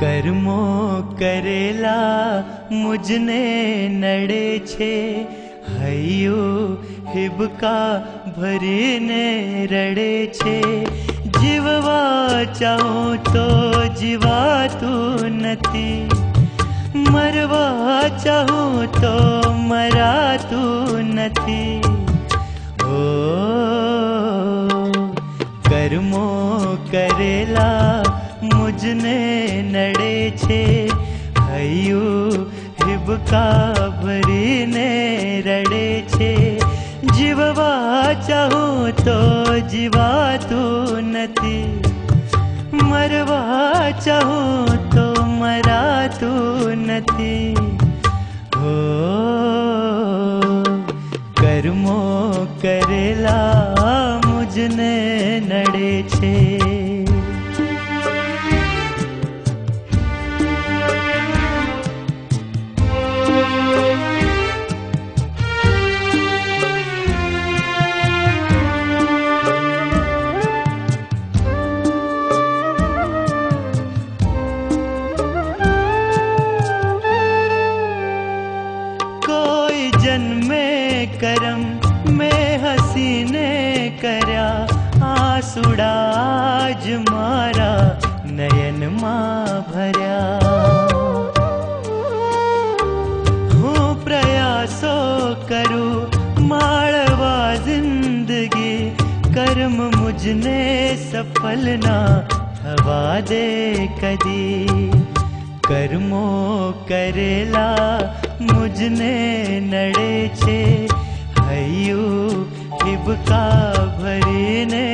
કર્મો કરેલા મુજને નડે છે, હૈયું હિબકા ભરીને રડે છે। જીવવા ચાહું તો જીવાતું નથી, મરવા ચાહું તો મરાતું નથી। ઓ કર્મો કરેલા મુજને નડે છે, હૈયું હિબકા ભરીને રડે છે। જીવવા ચાહું તો જીવાતું નથી, મરવા ચાહું તો મરાતું નથી। હો કર્મો કરેલા મુજને નડે છે। जन्मे करम में हसीने कर्या, आंसुड़ा ज मारा नयन मां भर्या। હું પ્રયાસો કરું માળવા જિંદગી, કર્મ મુજને સફલ ના થવા દે કદી। કર્મો કરેલા મુજને નડે છે, હૈયું હિબકા ભરીને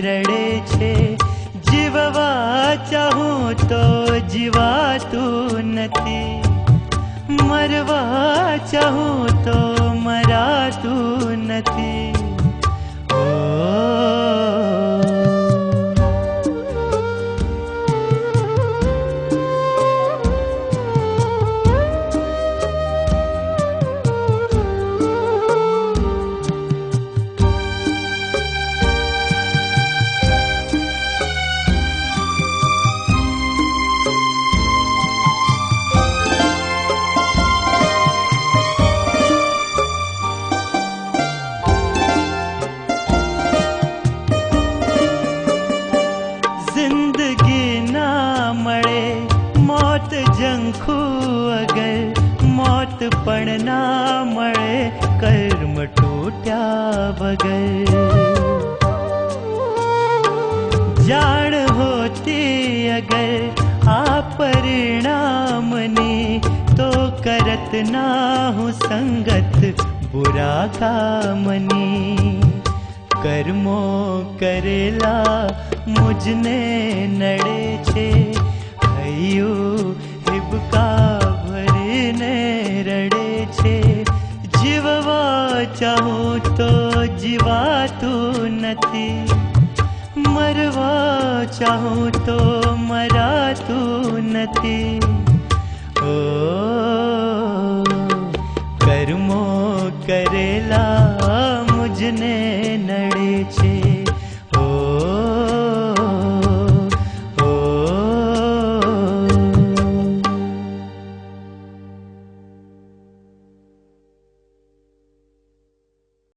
રડે છે। જીવવા ચાહું તો જીવાતું નથી, મરવા ચાહું તો મરાતું નથી। જંખું અગર મોત પણ ના મળે, કર્મ તૂટ્યા વગર। જાણ હોતી અગર આ પરિણામની, તો કરત ના હું સંગત બુરા કામની। કર્મો કરેલા મુજને નડે છે, હૈયું હિબકા ભરીને રડે છે। જીવવા ચાહું તો જીવાતું નથી, મરવા ચાહું તો મરાતું નથી। ઓ કર્મો કરેલા મુજને